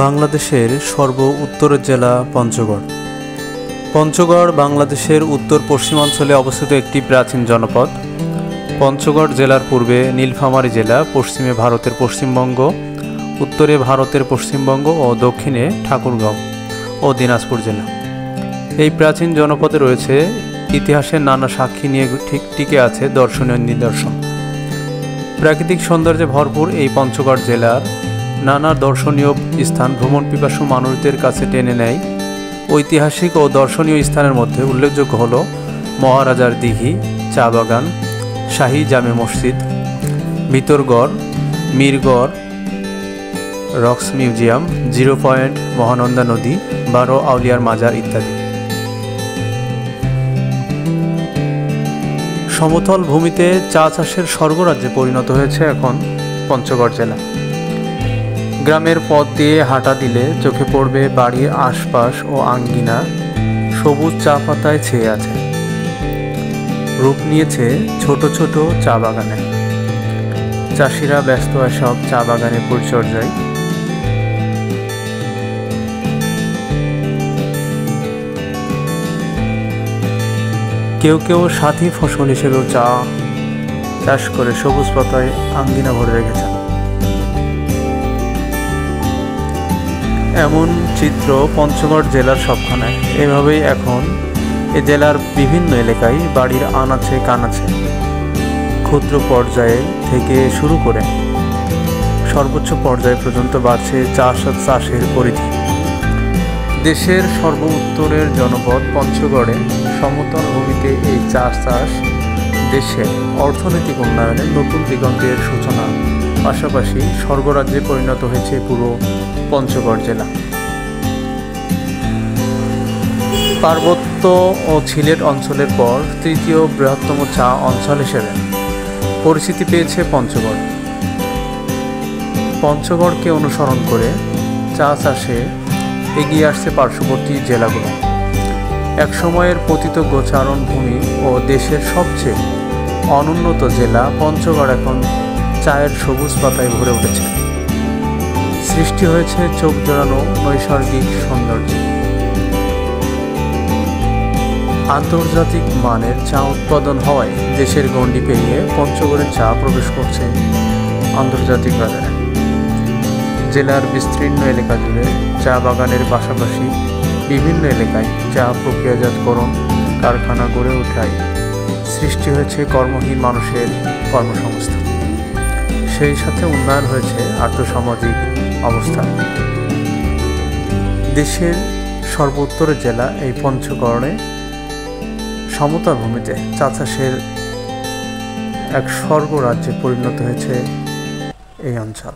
বাংলাদেশের সর্ব উত্তরের জেলা পঞ্চগড়। পঞ্চগড় বাংলাদেশের উত্তর পশ্চিমাঞ্চলে অবস্থিত একটি প্রাচীন জনপদ। পঞ্চগড় জেলার পূর্বে নীলফামারী জেলা, পশ্চিমে ভারতের পশ্চিমবঙ্গ, উত্তরে ভারতের পশ্চিমবঙ্গ ও দক্ষিণে ঠাকুরগাঁও ও দিনাজপুর জেলা। এই প্রাচীন জনপদে রয়েছে ইতিহাসের নানা সাক্ষী নিয়ে টিকে আছে দর্শনীয় নিদর্শন। প্রাকৃতিক সৌন্দর্যে ভরপুর এই পঞ্চগড় জেলার নানা দর্শনীয় স্থান ভ্রমণ পিপাসু মানুষদের কাছে টেনে নেয়। ঐতিহাসিক ও দর্শনীয় স্থানের মধ্যে উল্লেখযোগ্য হল মহারাজার দিঘি, চা বাগান, শাহী জামে মসজিদ, Bhitargarh, মিরগড়, rocks museum, 0 point, Mahananda নদী, 12 আউলিয়ার মাজার ইত্যাদি। সমতল ভূমিতে চা চাষের স্বর্গরাজ্যে পরিণত হয়েছে এখন পঞ্চগড় জেলা। গ্রামের পথ দিয়ে হাঁটা দিলে চোখে পড়বে বাড়ির আশপাশ ও আঙ্গিনা সবুজ চা পাতায় ছেয়ে আছে। রূপ নিয়েছে ছোট ছোট চা বাগানে। চাষিরা ব্যস্ত এসব চা বাগানের পরিচর্যায়। কেউ কেউ সাথী ফসল হিসেবেও চা চাষ করে সবুজ পাতায় আঙ্গিনা ভরে রেখেছেন। এমন চিত্র পঞ্চগড় জেলার সবখানে। এভাবেই এখন এ জেলার বিভিন্ন এলাকায় বাড়ির আনাচে কানাচে ক্ষুদ্র পর্যায়ে থেকে শুরু করে সর্বোচ্চ পর্যায় পর্যন্ত বাড়ছে চাষের পরিধি। দেশের সর্ব উত্তরের জনপদ পঞ্চগড়ে সমতল ভূমিতে এই চা চাষ দেশের অর্থনৈতিক উন্নয়নের নতুন দিগন্তের সূচনা, পাশাপাশি স্বর্গরাজ্যে পরিণত হয়েছে পুরো পঞ্চগড় জেলা। পার্বত্য ও সিলেট অঞ্চলের পর তৃতীয় বৃহত্তম চা অঞ্চল হিসেবে পরিচিতি পেয়েছে পঞ্চগড়। পঞ্চগড়কে অনুসরণ করে চা চাষে এগিয়ে আসছে পার্শ্ববর্তী জেলাগুলো। এক সময়ের পতিত গোচারণ ভূমি ও দেশের সবচেয়ে অনুন্নত জেলা পঞ্চগড় এখন চায়ের সবুজ পাতায় ভরে উঠেছে। সৃষ্টি হয়েছে চোখ জোড়ানো নৈসর্গিক সৌন্দর্য। আন্তর্জাতিক মানের চা উৎপাদন হওয়ায় দেশের গণ্ডি পেরিয়ে পঞ্চগড়ের চা প্রবেশ করছে আন্তর্জাতিক বাজারে। জেলার বিস্তীর্ণ এলাকা জুড়ে চা বাগানের পাশাপাশি বিভিন্ন এলাকায় চা প্রক্রিয়াজাতকরণ কারখানা গড়ে ওঠায় সৃষ্টি হয়েছে কর্মহীন মানুষের কর্মসংস্থান। সেই সাথে উন্নয়ন হয়েছে আর্থসামাজিক অবস্থা। দেশের সর্বোত্তরের জেলা এই পঞ্চগড়ে সমতল ভূমিতে চা চাষের এক স্বর্গরাজ্যে পরিণত হয়েছে এই অঞ্চল।